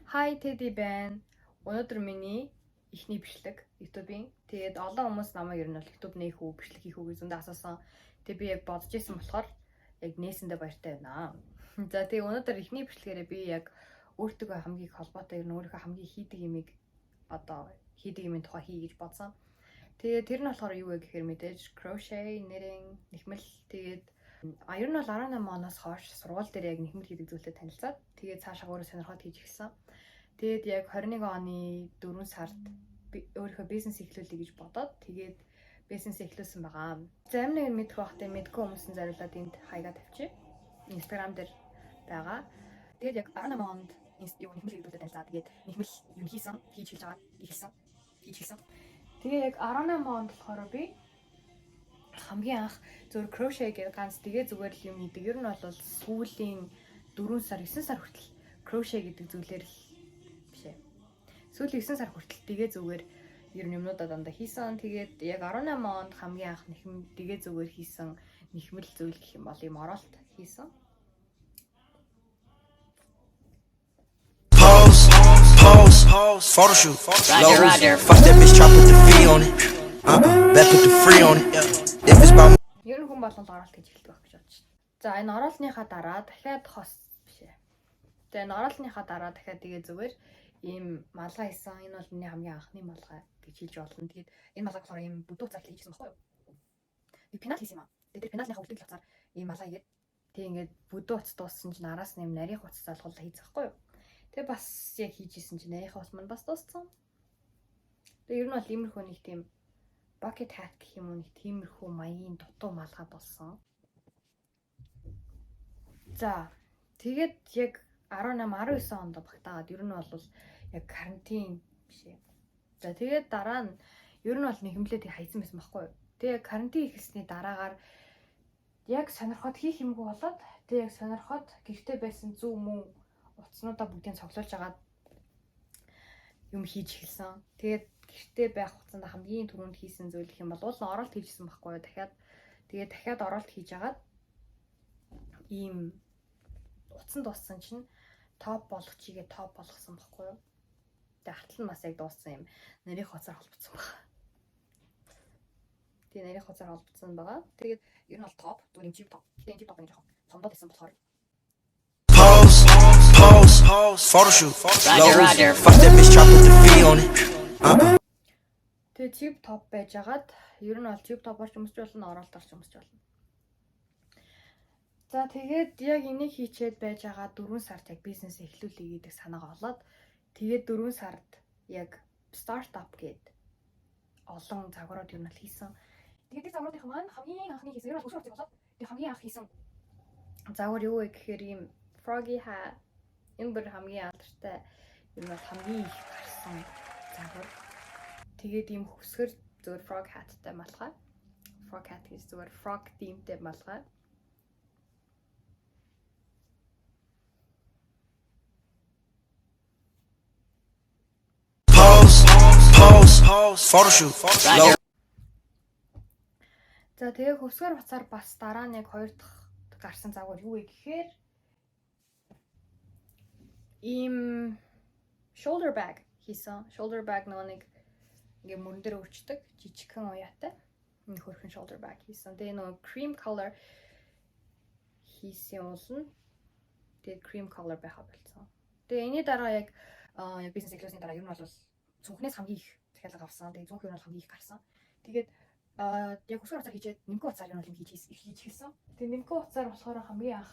Hi Teddy байна. Өнөөдөр миний эхний бичлэг YouTube-ийн. Тэгээд олон хүмүүс намайг ер нь бол YouTube нээх үү, бичлэг хийх үү гэж зөндөө асуусан. Тэгээд би яг бодож исэн болохоор яг нээсэндээ баяртай байна. За тэгээд өнөөдөр эхний бичлэгээрээ би яг өөртөө хамгийн их холбоотой ер нь өөрийнхөө хамгийн хийдэг юмыг хийдэг юмын тухай хий гэж бодсон. Тэгээд тэр нь болохоор юу вэ гэхээр мэдээж crochet, knitting, нэхмэл тэгээд ер нь бол 18 оноос хойш сургууль дээр яг нэхмэл хийдэг зүйлтэй танилцаад тэгээд цаашаа өөрөө сонирхоод хийж эхэлсэн. Тэгээд яг 21 оны 4 сард өөрийнхөө бизнес эхлүүлэе гэж бодоод тэгээд бизнес эхлүүлсэн байгаа. За амин нэг мэдэх байхтай мэдгүй хүмүүсийн зориулаад энд хаягаа тавьчих. Instagram дээр байгаа. Тэгээд яг 18 онд юу нэхмэл хийдэг танилцаад тэгээд нэхмэл юм хийж эхэлсэн. Тэгээд яг 18 онд болохоор би хамгийн анх зөвхөн crochet гэдэг ганц тэгээ зүгээр л юм хийдэг. Ер нь бол сүүлийн 4 сар 9 сар хүртэл crochet гэдэг зүйлээр л бишээ. Сүүлийн 9 сар хүртэл тэгээ зүгээр ер нь юмнуудаа дандаа хийсэн. Тэгээд яг 18 онд хамгийн анх тэгээ зүгээр хийсэн нэхмэл зүйл гэх юм бол юм оролт хийсэн. Photoshoot. Roger. Fuck that bitch, chop with the fee on it. Back with the free on it. If it's about Ер нь хүн болгонд оролт гэж хэлдэг байх гэж бодож байна. За энэ оролтныхаа дараа дахиад бишээ. За энэ оролтныхаа дараа дахиад тэгээ зүгээр ийм малгай хийсэн. Энэ бол миний хамгийн анхны малгай гэж хэлж болно. Тэгээд энэ малгай болохоор ийм бүдүүр цайтай хийсэн баггүй юу? Би пенал хийсэн юм аа. Тэгээд пеналынхаа үлдэл хацаар ийм малгай хийгээд тэг ингээд бүдүү уц дууссан чинь араас нэм нарийн уц залгуулаа хийсэн баггүй юу? Тэг бас яг хийжсэн чинь нарийн уц маань бас дууссан. Тэг ер нь бол иймэрхүү нэг тийм bucket hat гэх юм уу нэг тиймэрхүү маягийн дутуу малгай болсон. За тэгээд яг 18 19 онд багтаагаад ер нь бол яг карантин бишээ. За тэгээд дараа нь ер нь бол нэхэмлээд хайсан байсан байхгүй юу. Тэгээд карантин ихэлсний дараагаар яг сонирхоод хийх юмгүй болоод тэгээд яг сонирхоод гэртээ байсан зүү мөн утаснуудаа бүгдийг цоглуулж агаад юм хийж эхэлсэн. Тэгээд гэртээ байх хугацаанд хамгийн түрүүнд хийсэн зүйл гэх юм бол оролт хийжсэн байхгүй юу. Дахиад оролт хийж агаад ийм утсан дууссан чинь топ болгочихъя топ болгосон байхгүй юу. Тэгээд хартал нь бас яг дууссан юм. Нарийн хоцоор холбогдсон байна. Тэгээд нарийн хоцоор холбогдсон байгаа. Тэгээд ер нь бол топ, зүгээр чип топ. Тэгээд чип топ гэж яг цомдод исэн болохоор photoshoot. Roger. Fuck that bitch, chop with the fee on it. Тэгээд чип топ байж агаад ер нь бол чип топор ч өмсч болно, оролтоор ч өмсч болно. За тэгээд яг энийг хийчээд байж байгаа 4 сард яг бизнес эхлүүлэе гэдэг санаагаа олоод тэгээд 4 сард яг стартап гээд олон загварууд ер нь хийсэн. Тэгээд загваруудын маань хамгийн анхны хийсэн ер нь өсвөр болоод тэгээд хамгийн анх хийсэн загвар юу вэ гэхээр ийм froggy hat энэ бүр хамгийн алдартай ер нь хамгийн их гарсан загвар. Тэгээд ийм хөсгөр зөвхөн frog hatтай малгай. Frog hat гэж зөвхөн frog themeтэй малгай. Photoshoot. За тэгээ хөсгөр хуцаар бас дараа нь яг 2 дахь гарсан загвар юу вэ гэхээр ийм shoulder bag хийсэн. Shoulder bag нэг ингээ мөрөн дээр өвчдөг жижигхэн уяатай. Энэ хөрхэн shoulder bag хийсэн. Тэгээ нөгөө cream color хийсэн уулна. Тэгээ cream color байха болсон. Тэгээ энэний дараа яг бизнес эхлүүлсний дараа ер нь бол цүнхнээс хамгийн их захиалга авсан. Тэгээ цүнх ер нь бол хамгийн их гарсан. Тэгээд яг хөсгөр хуцаар хийчээд нэмгэн хуцаар ер нь хийж эхэлсэн. Тэгээ нэмгэн хуцаар болохоор хамгийн анх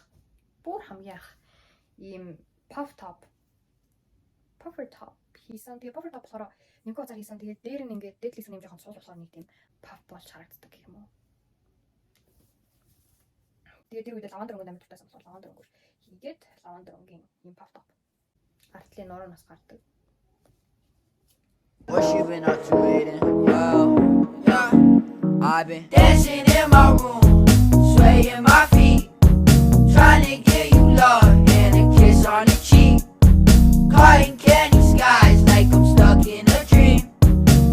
ийм puffer top хийсэн. Тэгээ puffer top болохоор нэмгэн хуцаар хийсэн. Тэгээ дээр нь ингээд дээдлээс нэмж жоохон суул болохоор нэг тийм puff болж харагддаг гэх юм уу. Тэгээ тэр үед лавандер өнгөнд амьд тутайсан болохоор лавандер өнгөөр хийгээд лавандер өнгийн ийм puff top артлын нуруу нас гардаг. What you been up to waiting? Yeah, I've been dancing in my room, swaying my feet, trying to get you love and a kiss on the cheek. Cotton candy skies like I'm stuck in a dream,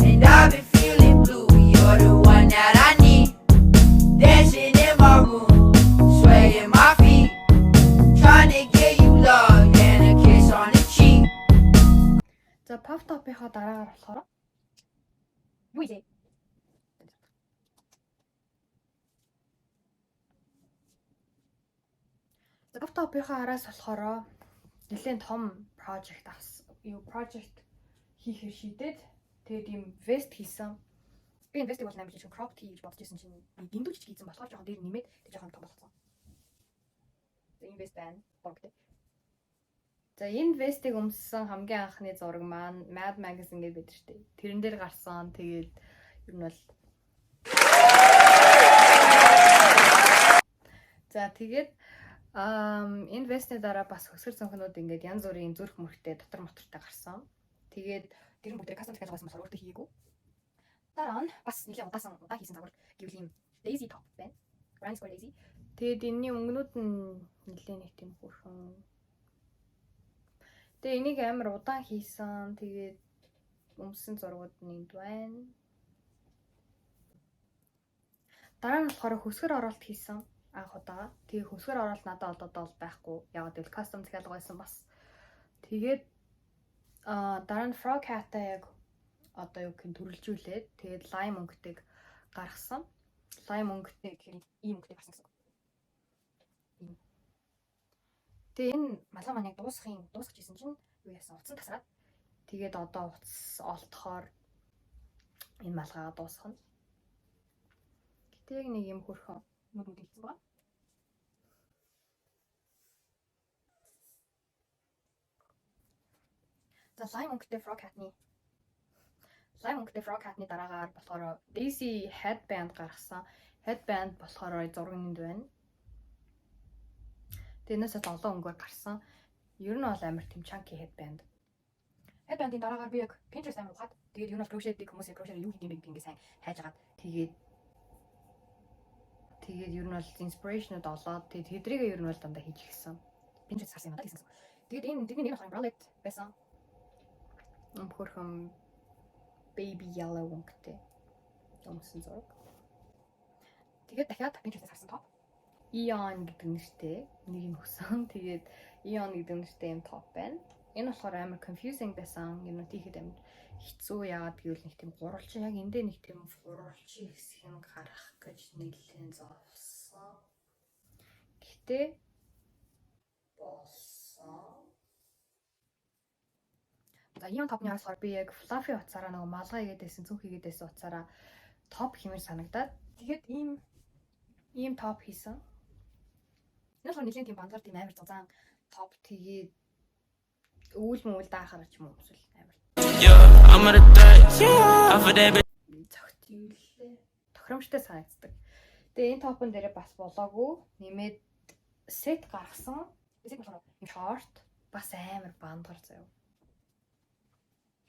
and I've been feeling blue. You're the one that I need. Dancing in my room, swaying my feet, trying to get you love and a kiss on the cheek. puff top-ийнхаа дараагаар болохоор юу илээ? За puff top-ийнхаа араас болохоор нэлээд том project project хийхээр шийдээд тэгээд ийм vest хийсэн. Би энэ vest-ийг бол амар жижиг crop хийж бодож ирсэн чинь би дэндүү жижиг хийсэн болохоор жоохон дээр нэмээд тэг жоохон том болгосон. За энэ vest байна. Богд. За энэ vest-ийг өмссөн хамгийн анхны зураг маань Mad Magazine гэдэг байдаг шүү дээ. Тэрэн дээр гарсан. Тэгээд ер нь бол за тэгээд энэ vest-ийн дараа бас хөсгөр цонхнууд ингээд янз бүрийн зүрх мөрхтэй дотор мотортой гарсан. Тэгээд тэр бүгдээ custom хийж байсан болохоор өөртөө хийгээгүй. Дараа нь бас нэлээд удаан хийсэн загвар гэвэл ийм Daisy top байна. Grand Square Daisy. Тэгээд энэний өнгөнүүд нь нэлээд нэг тийм хөрхөн. Тэгээд энийг амар удаан хийсэн. Тэгээд өмсөн зургууд нь энд байна. Дараа нь болохоор хөсгөр оролт хийсэн анх удаа. Тэгээд хөсгөр оролт надад одоо бол байхгүй. Ягаад гэвэл custom захиалга байсан бас. Тэгээд дараа нь frog hat-а яг одоо юу гэх төрөлжүүлээд тэгээд lime өнгөтэйг гаргасан. Lime өнгөтэй гэхээр ийм өнгөтэй гарсан гэсэн. Тэгээд энэ малгай маань яг дуусгах гэсэн чинь юу яасан? Утсан тасраад. Тэгээд одоо утас олдохоор энэ малгайгаа дуусгана. Гэтэ яг нэг юм хөрхөн нүд хийсэн байгаа. За lime өнгөтэй frog hat-ны дараагаар болохоор Daisy headband гаргасан. Headband болохоор зурганд байна. Тэрнээс олон өнгөөр гарсан. Ер нь бол амар тийм chunky headband. Headband-ийн дараагаар би яг Pinterest амар ухаад. Тэгээд ер нь crochet-ийг хүмүүсийн crochet юу хийх юм бэ гэдгийг ингээд сайн хайж агаад тэгээд ер нь бол inspiration-ууд олоод тэгээд тэдрийг ер нь бол дандаа хийж эхэлсэн. Pinterest харсан юм даа гэсэн. Тэгээд энэ тэрний нэр болохоор bralette байсан. Хөрхөн baby yellow өнгөтэй өмсөн зураг. Тэгээд дахиад Pinterest харсан топ. Eon гэдэг нэртэй нэг юм өгсөн. Тэгээд Eon гэдэг нэртэй юм топ байна. Энэ болохоор амар confusing байсан. Энэ тийхэд амар хэцүү яагаад гэвэл нэг тийм гурвалжин яг эндээ нэг тийм гурвалжин хэсгийг гарах гэж нэлээд зовсон. Гэтэ болсон. За Eon топны харахаар би яг fluffy утсаараа нэг малгай хийгээдсэн цүнх хийгээдсэн утсаараа топ хэмээр санагдаад тэгээд ийм топ хийсэн. Энэ болохоор нэлийн тийм бандар тийм амар зузаан топ тэгээд өвөл даахаар ч юм уу эсвэл амар. I'm at a threat. Off of that. Тохиромжтой санагддаг. Тэгээ энэ топон дээр бас болоогүй нэмээд сет гаргасан. Сет болохоор энэ short бас амар бандар заяа.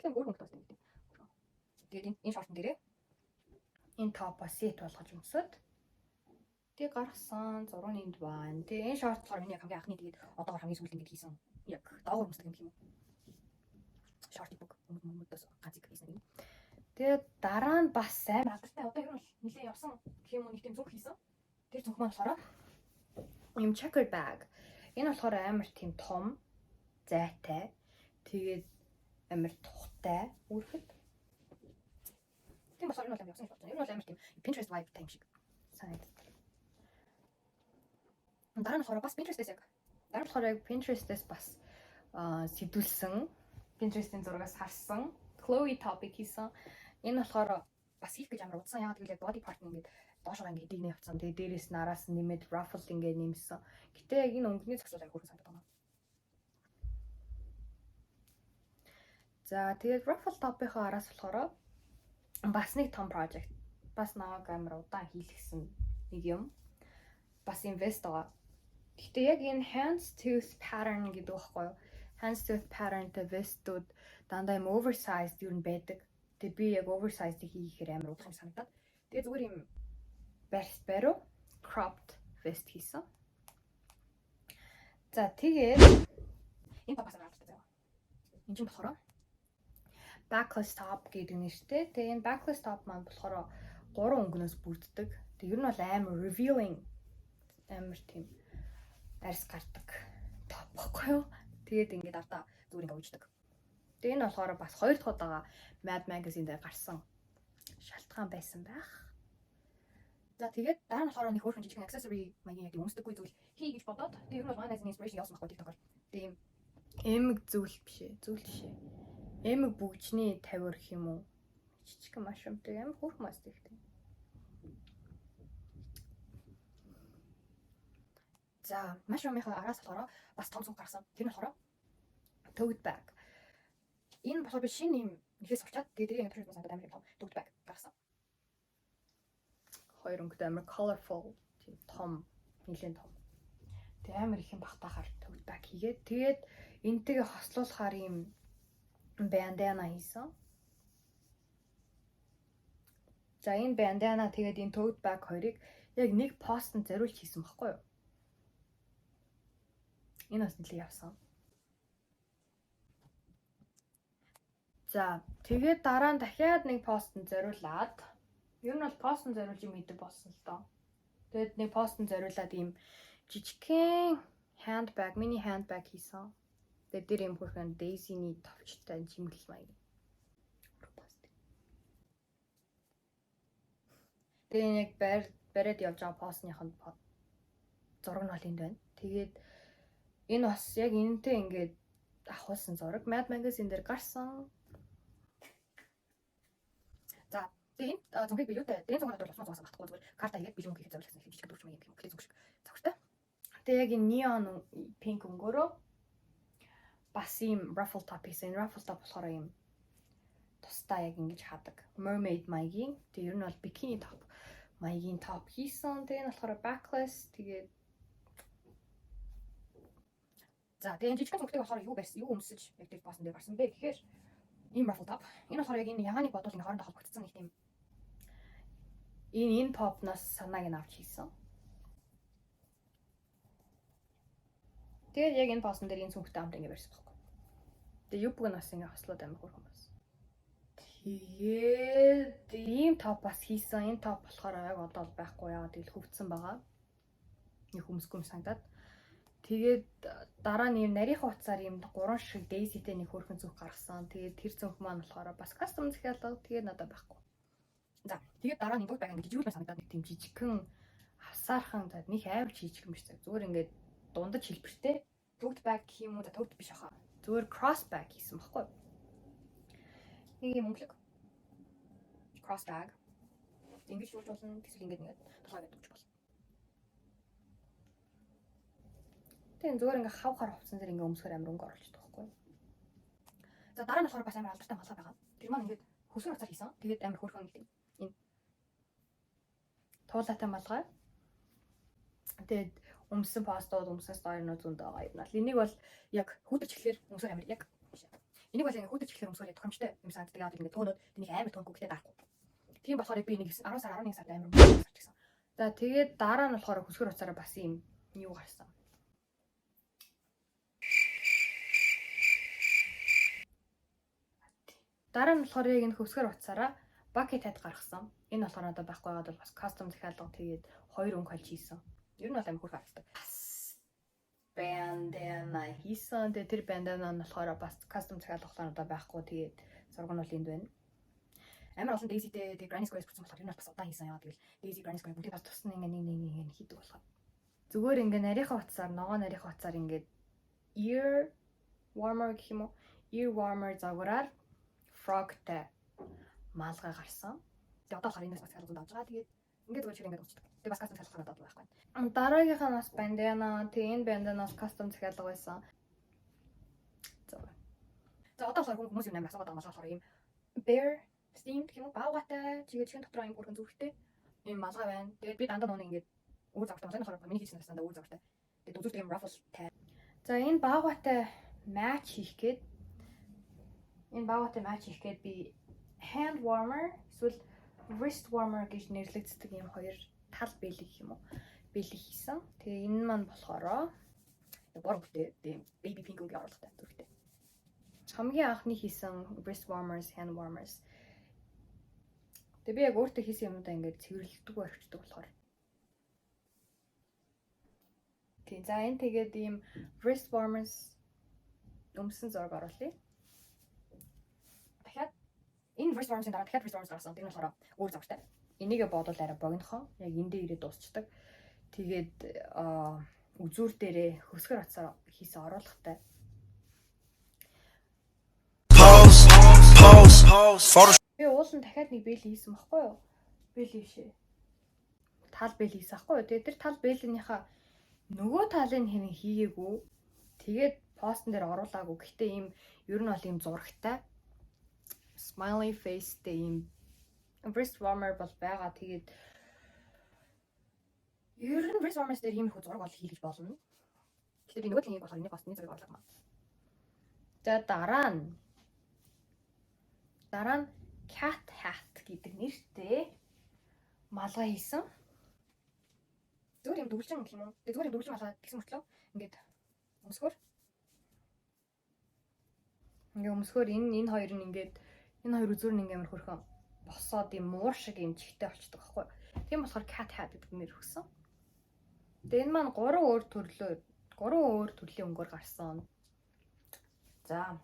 Өөр хүмүүс байна. Тэгээд энэ шортон дээрээ энэ топ сет болгож өмсөд тэг гаргасан зураг энд байна. Тэгээ энэ шорт болохоор миний хамгийн анхны тэгээд одоо хамгийн сүүлд ингэж хийсэн. Яг доогуур өмсдөг юм тийм үү? Шортик бүх хүмүүдээс ганцыг хийсэн юм. Тэгээд дараа нь бас амар алдартай одоо ер нь нэлээд явсан юм нэг тийм зүг хийсэн. Тэр зүг маань болохоор юм checkered bag. Энэ болохоор амар тийм том, зайтай. Тэгээд амар тухтай үрхэд. Тийм болохоор энэ бол амар явсан шорт. Энэ бол амар тийм Pinterest vibe type шиг санагдав. Дараа нь болохоор бас Pinterest-ээс бас сэдвүүлсэн. Pinterest-ийн зургаас харсан. Chloe topic хийсэн. Энэ болохоор бас хийх гэж амар удсан. Яагаад гэвэл body part нь ингээд доошоо ингээд дигнэ явцсан. Тэгээ дээрээс нь араас нь нэмээд ruffle ингээд нэмсэн. Гэтэ яг энэ өнгөний зохицуулалтыг хөргөн санагдав байна. За тэгээд ruffle top-ийнхаа араас болохоор бас нэг том project. Бас намайг амар удаан хийлгэсэн нэг юм. Бас invest байгаа. Гэтэ яг энэ hands tooth pattern гэдэг байхгүй юу? Hands tooth patternтэй vestүүд дандаа юм oversized юу н байдаг. Тэгээ би яг oversized хийхээр амар удах юм санагдаад. Тэгээ зүгээр юм бариу cropped vest хийсэн. За тэгээд энэ бас амар алдартай заяа. Энэ чинь болохоор backless top гэдэг нэртэй. Тэгээ энэ backless top маань болохоор 3 өнгөнөөс бүрддэг. Тэг ер нь бол амар revealing амар тийм арьс гардаг топ байхгүй юу? Тэгээд ингээд ардаа зүгээр ингээд ууждаг. Тэгээ энэ болохоор бас 2 дахь удаага Mad Magazine дээр гарсан шалтгаан байсан байх. За тэгээд дараа нь болохоор нэг хөөрхөн жижиг accessory маягийн яг өмсдөггүй зүйл хий гэж бодоод тэгээ ер нь бол манай найзын inspiration явуулсан байхгүй TikTok-оор. Тийм эмэг зүйл биш ээ. Зүйл биш ээ. Эмэг бүгжний 50 гэх юм уу? Жижиг машинтай амар хөөрхөн мас тэгтэй. За, машинынхаа араас болохоор бас том зүг гарсан. Тэр нь болохоор tote bag. Энэ болохоор би шинэ юм нэхээс сурчаад тэгээд интернет бас амар том tote bag гарсан. Хоёр өнгөтэй амар colorful тийм том нэлээд том. Тэг амар их юм багтаахаар tote bag хийгээд тэгээд энтэйгээ хослуулахаар юм bandana хийсэн. За энэ bandana тэгээд энэ tote bag хоёрыг яг нэг постнд зориулж хийсэн баггүй юу? Энэ бас нэлээд явсан. За тэгээд дараа нь дахиад нэг постнд зориулаад ер нь бол постнд зориулж юм идэв болсон л доо. Тэгээд нэг постнд зориулаад ийм жижигхэн handbag, mini handbag хийсэн. Тэгээд дээр юм хөрхэн Daisy-ний товчтой жимгэл маяг. Тэгээд яг бариад явж байгаа постныханд зураг нь бол энд байна. Тэгээд энэ бас яг энэтэй ингээд авахулсан зураг Mad Magazine дээр гарсан. За тэгээд энэ зургийг би юутай дэн зургаар дуулсан зурсан багтахгүй зүгээр карта хийгээд би юм хийх зориулсан юм жижиг дүүч маяг юм клип зүгш завхартай. Тэгээд яг энэ neon pink өнгөөрөө бас ийм ruffle top хийсэн. Ruffle top болохоор ийм тусдаа яг ингэж хадаг mermaid маягийн. Тэгээд ер нь бол bikini top маягийн топ хийсэн. Тэгээд энэ болохоор backless тэгээд за тэгээд жижиг зүгтэй болохоор юу байсан? Юу өмсөж яг тэр постн дээр гарсан бэ гэхээр ийм ruffle top. Энэ болохоор яг энэ ягааны бодвол энэ хоорондоо холбогдсон нэг тийм энэ popноос санааг нь авч хийсэн. Тэгээд яг энэ постн дээр энэ зүгтэй амт ингэ барьсан байхгүй. Тэгээд юбг нь бас ингэ хослоод амир хөрхөн байсан. Тэгээд ийм топ бас хийсэн. Энэ топ болохоор яг одоо байхгүй яа тэгэл хөвцсөн байгаа. Нэг хүмсгүй санагдаад. Тэгээд дараа нь юм нарийнхан утсаар юм 3 шиг Daisy-тэй нэг хөрхөн зүг гаргасан. Тэгээд тэр зүг маань болохоор бас custom захиалга тэгээд надад байхгүй. За тэгээд дараа нь tote bag ингэ жижигүүл санагдаад нэг тийм жижигхэн хавсаархан зад нэг амар жижиг юм биш цаг. Зүгээр ингээд дундаж хэлбэртэй tote bag гэх юм уу tote биш ахаа. Зүгээр cross bag хийсэн баггүй. Нэг юм өнгөлөг cross bag. Ингэж юуж болно гэсэн ингээд толгой гэдэг болно. Тэгээд зүгээр ингээ хавхаар хувцсан зэрэг ингээ өмсгөр амир өнгө оруулж байгаа байхгүй. За дараа нь болохоор бас амар алдартай малгай байгаа. Тэр маань ингээд хөсгөр уцаар хийсэн. Тэгээд амар хөөрхөн гэдэг. Энэ туулаатай малгай. Тэгээд өмсөн постууд, өмсөн сторинууд зөндөө байгаа юм. Энийг бол яг хүүдэж эхлэхээр өмсгөр амир яг биш. Энийг бол ингээ хүүдэж эхлэхээр өмсгөр яг тохиомжтой юм санагддаг. Яг ингээ төөнөд тэнийг амар тонко гэхдээ даахгүй. Тийм болохоор би нэг 10 сар 11 сард амар өмсгөр хийсэн. За тэгээд дараа нь болохоор хөсгөр уцаараа бас юм юу гарсан. Дараа нь болохоор яг энэ хөсгөр утсаараа bucket hat гаргасан. Энэ болохоор надад байхгүй байгаад бол бас custom захиалга тэгээд 2 өнгө холж хийсэн. Ер нь бол амар хурц харагддаг. Bandana хийсэн. Тэгээд тэр bandana нь болохоор бас custom захиалга надад байхгүй тэгээд зураг нь бол энд байна. Амар олон Daisy-тэй тэгээд Granny Square гэсэн болохоор энэ бас удаан хийсэн яа тэгэл Daisy Granny Square бүгд бас тусна нэг хийдэг болохоор. Зүгээр ингээ нарийнхан утсаар ногоо нарийнхан утсаар ингээ ear warmer гэх юм уу? Ear warmer загвараар frogтай малгай гарсан. Тэгээд одоо болохоор энэс бас харгалзууд авч байгаа. Тэгээд ингээд зүгээр ингээд уучдаг. Тэгээд бас custom захиалга надад байхгүй. Дараагийнхаа бас bandana. Тэгээд энэ bandana-аас custom захиалга байсан. За одоо болохоор хүмүүс юм асуугаад байгаа болохоор ийм bear steam гэх юм уу? Баавгатай чигээ чихэн дотроо ийм бүрхэн зүрхтэй ийм малгай байна. Тэгээд би дандаа нүг ингээд өөр загвартай малгай болохоор миний хийсэн насандаа өөр загвартай. Тэгээд үзүүртэй ийм ruffle тай. За энэ баавгатай match хийх гээд энэ баавгатай match хийх гээд би hand warmer эсвэл wrist warmer гэж нэрлэгддэг юм хоёр тал бэлэг гэх юм уу? Бэлэг хийсэн. Тэгээ энэ маань болохоро борготой тийм baby pink өнгө оруулахтай зүрхтэй. Хамгийн анхны хийсэн wrist warmers, hand warmers. Тэгээ би яг өөртөө хийсэн юмудаа ингээд цэвэрлэлдэг орчдөг болохоор. Тийм за энэ тэгээд ийм wrist warmers өмсөн зураг оруулъя. энэ wrist warmers-ийн дараа дахиад wrist warmers гарсан. Тэр нь болохоор өөр загвартай. Энийгээ бодвол арай богинохон яг эндээ ирээд дуусчдаг. Тэгээд үзүүр дээрээ хөсгөр атсаар хийсэн оруулахтай. Би уулын дахиад нэг бэл хийсэн баггүй юу? Бэл хийшээ. Тал бэл хийсэн баггүй юу? Тэгээд тэр тал бэлийнхаа нөгөө талын хинэн хийгээгүй. Тэгээд постн дээр оруулаагүй. Гэхдээ ийм ер нь бол ийм зурагтай smiley face-тэй ийм wrist warmer бол байгаа. Тэгээд ер нь wrist warmers дээр иймэрхүү зураг бол хийлгэж болно. Гэхдээ би нөгөө талын болохоор энийг бас нэг зураг орлоо. За дараа нь cat hat гэдэг нэртэй малгай хийсэн. Зүгээр юм дүгэлжин гэх юм уу? Зүгээр юм дүгэлжин малгай гэсэн мөртлөө ингээд өмсгөр. Ингээ өмсгөр энэ хоёр нь ингээд энэ хоёр үзүүр нь ингээ амар хөрхөн босоод юм муур шиг юм чихтэй болчихдог байхгүй. Тийм болохоор cat hat гэдэг нэр өгсөн. Тэгээ энэ маань 3 өөр төрлийн өнгөөр гарсан. За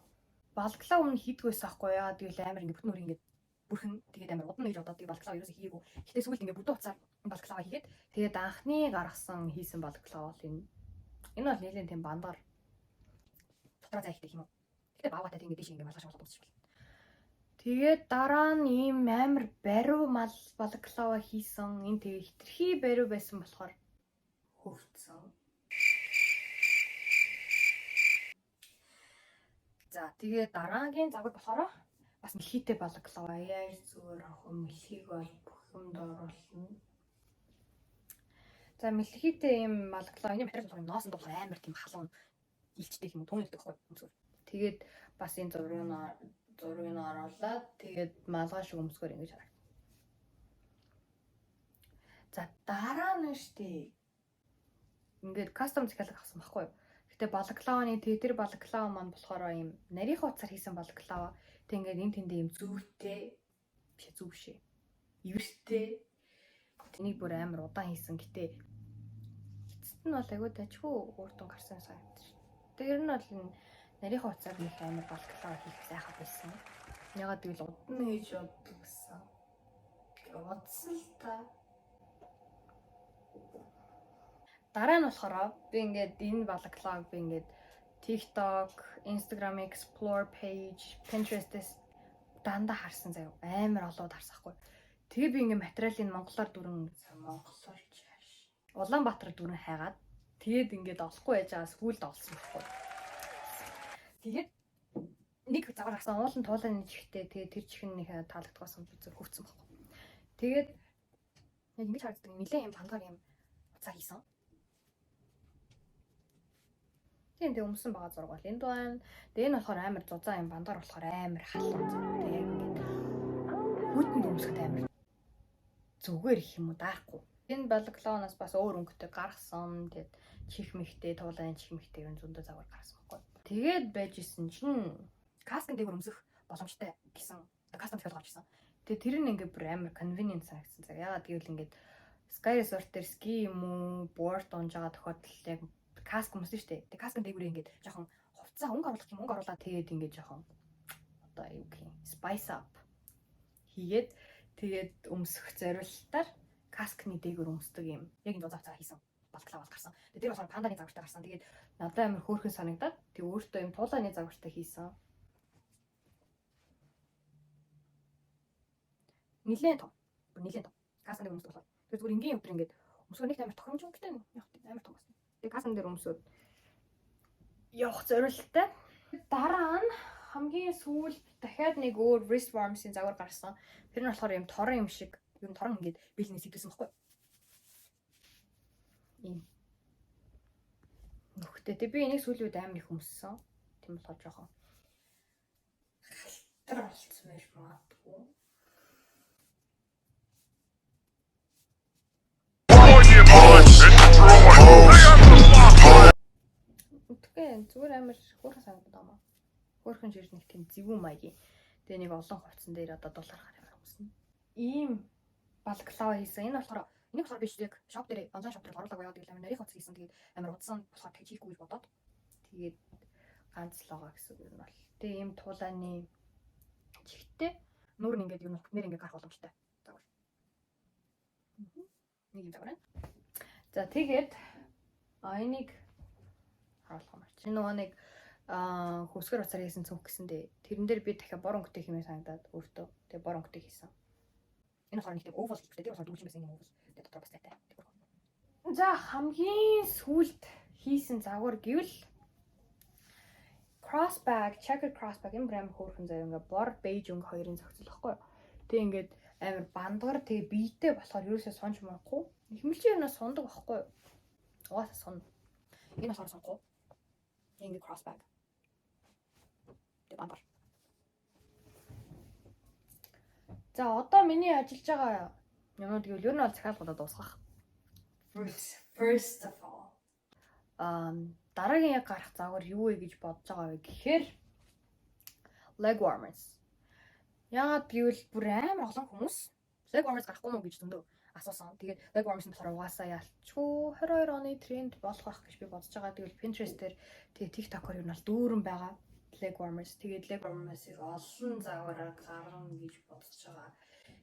балглаа өмнө хийдгээс ахгүй яа. Тэгэл амар ингээ бүтэн өөр ингээ бүрхэн тэгээд амар удан гэж бодоод тэгээд балглаа ерөөсөө хийгээгүй. Гэхдээ сүүлд ингээ бүдүү уцаар балглаа хийгээд тэгээд анхны гаргасан хийсэн балглаа бол энэ бол нэлээд тийм бандар дотроо зайхтай юм уу. Гэтэ баагатай тийм дээш ингээ малгай шуулаад дуусчих болно. Тэгээд дараа нь ийм амар бариу мал балглаа хийсэн. Энэ тэгээ хитрхи бариу байсан болохоор хөвцсөн. За тэгээ дараагийн загвар болохоор бас мэлхийтэй балглаа. Яар зүгээр охин мэлхийг бол бүх юмд оруулна. За мэлхийтэй юм балглаа. Энэ материал болохоор ноосонд болохоор амар тийм халуун илчтэй юм түүнэлдэг байхгүй. Тэгээд бас энэ зургийг оруулаад тэгээд малгай шиг өмсгөр ингэж харагдана. За дараа нь штий. Ингээд кастом захиалга авсан байхгүй юу? Гэтэ балглааны тэр балглаа маань болохоор юм нарийнхан утсаар хийсэн балглаа. Тэг ингээд энэ тэндээ юм зүвтэй биш зүв шээ. Ивэртэй. Тэнийг бүр амар удаан хийсэн. Гэтэ эцэст нь бол айгүй дажгүй өөртөө гарсан санагдаж шээ. Тэр нь бол нарийнхан утсаар нэг амар балглаа хийх сайхан байсан. Ягаад гэвэл удан хийж боддог гэсэн. Удсан л та. Дараа нь болохоор би ингээд энэ балглааг би ингээд TikTok, Instagram Explore page, Pinterest-с дандаа харсан заяа. Амар олоод харсахгүй. Тэгээ би ингээд материалын монголоор дүрэн монголоор чааш. Улаанбаатар дүрэн хайгаад тэгээд ингээд олохгүй байж байгаа сүүлд олсон байхгүй. Тэгээд нэг загвар гарсан уулын тууланы чихтэй тэгээд тэр чихэн нэг таалагдгаас үзэр хөвцсөн байхгүй. Тэгээд яг ингэж харагддаг нэлээ юм бангаар юм уцаа хийсэн. Тийм тэг өмсөн байгаа зураг бол энд байна. Тэгээ энэ болохоор амар зузаан юм бангаар болохоор амар халуун зураг. Тэгээ яг ингээд хүйтэн өмсөхөд амар зүгээр их юм уу даахгүй. Энэ балглаанаас бас өөр өнгөтэй гаргасан. Тэгээд чих мэхтэй, тууланы чих мэхтэй юм зөндөө загвар гаргасан байхгүй. Тэгээд байж исэн чинь каскын дээгүүр өмсөх боломжтой гэсэн кастом захиалга авчихсан. Тэгээ тэр нь ингээд бүр амар convenient санагдсан. Ягаад гэвэл ингээд Sky Resort дээр ски юм уу, board унж байгаа тохиолдолд яг каск өмсөн шүү дээ. Тэгээ каскын дээгүүр ингээд жоохон хувцас өнгө оруулах юм өнгө оруулаад тэгээд ингээд жоохон одоо юу гэх юм spice up хийгээд тэгээд өмсөх зориулалтаар каскны дээгүүр өмсдөг юм. Яг энэ зузаавцаа хийсэн балглаа бол гарсан. Тэгээд тэр болохоор панданы загвартай гарсан. Тэгээд надад амар хөөрхөн санагдаад тэг өөртөө юм туулааны загвартай хийсэн. Нилээн том. Каскны дээгүүр өмсдөг болохоор. Тэр зүгээр энгийн өдөр ингээд өмсгөр нэг амар тохиромжтой гэдэг юм. Яг амар том байсан. Тэгээ каскан дээр өмсөд явах зориулттай. Дараа нь хамгийн сүүлд дахиад нэг өөр wrist warmers-ийн загвар гарсан. Тэр нь болохоор юм торон юм шиг, юм торон ингээд бэлнээс идсэн байхгүй. Ийм. Нөхтэй. Тэг би энийг сүүлийн үед амар их өмссөн. Тийм болохоор жоохон халтар болцсон байж магадгүй. Үтгэ зүгээр амар хөөрхөн санагдаад байна. Хөөрхөн жирд нэг тийм зэвүүн маягийн. Тэгээ нэг олон хувцсан дээр одоо дулаархаар амар өмснө. Ийм балглаа хийсэн. Энэ болохоор биш яг шоп дээр онлайн шоп дээр оруулаг байгаад тэгэл амар нарийн хувцас хийсэн. Тэгээд амар удсан болохоор тэг хийхгүй гэж бодоод. Тэгээд ганц л байгаа гэсэн үг юм бол. Тэгээ ийм туулааны чихтэй Нүүр нь ингээд юу нэр ингээд гарах боломжтой. Загвар. Нэг юм загвар. За тэгээд энийг харуулах юм чи нөгөө нэг хөсгөр уцаар хийсэн цүнх гэсэндээ тэрэн дээр би дахиад бор өнгөтэй хэмээн санагдаад өөртөө тэгээ бор өнгөтэй хийсэн. Энэ болохоор нэг тийм овол гэхтэй тийм болохоор дүүжин байсан юм овол тэгээ дотор бас тайтай. За хамгийн сүүлд хийсэн загвар гэвэл crossbag, checkered crossbag энэ брэм хөөрхөн заяа ингээ бор бейж өнгө хоёрын зохицол واخгүй. Тэгээ ингээд амар бандгар тэгээ биетэй болохоор ерөөсөө сонж марахгүй. Ихмэлчээр нь сундаг واخгүй. Угаасаа сун. Энэ болохоор сонхгүй. Ингээ crossbag. Тэгээ бандгар. За одоо миний ажиллаж байгаа юмуд гэвэл ер нь бол захиалгуудаа дуусгах. First of all. Дараагийн яг гарах загвар юу вэ гэж бодож байгаа вэ гэхээр leg warmers. Яагаад гэвэл бүр амар олон хүмүүс leg warmers гарахгүй мó гэж зөндөө асуусан. Тэгээд leg warmers нь болохоор угаасаа ялчгүй 22 оны тренд болох байх гэж би бодож байгаа. Тэгвэл Pinterest дээр тэгээд TikTok-оор ер нь бол дүүрэн байгаа leg warmers. Тэгээд leg warmers-ийг олон загвараар гаргана гэж бодож байгаа.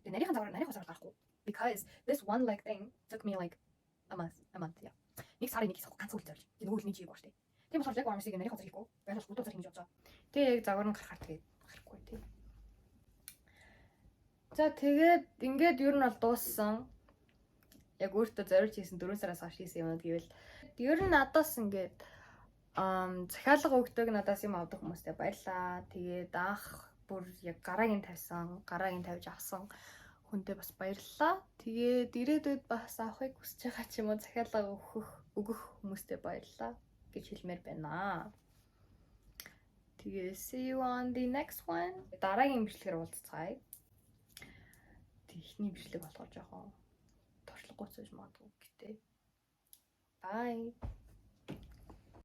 Тэгээд нарийнхан загвар гарахгүй. Because this one leg thing took me like a month, yeah. Нэг сарын нэг хэсэг ганц үйл зорж. Тэгээд нөгөө л нэг жиг бааш тий. Тийм болохоор leg warmers-ийг нарийнхан загвар хийхгүй. Байлж бүдүүн загвар хийж бодож байгаа. Тэгээд яг загвар нь гарахаар тэгээд гарахгүй тий. За тэгээд ингээд ер нь бол дууссан. Яг өөртөө зориулж хийсэн 4 сараас хойш хийсэн юмуд гэвэл ер нь надаас ингээд захиалга өгдөг надаас юм авдаг хүмүүстээ баярлаа. Тэгээд анх бүр яг гараагийн тавьж авсан хүнтэй бас баярлалаа. Тэгээд ирээдүйд бас авахыг хүсэж байгаа ч юм уу захиалга өгөх хүмүүстээ баярлалаа гэж хэлмээр байна. Тэгээд see you on the next one. Дараагийн бичлэгээр уулзцаая. Техник бичлэг болохоор жоохон туршлагагүй байж магадгүй гэхдээ. Bye.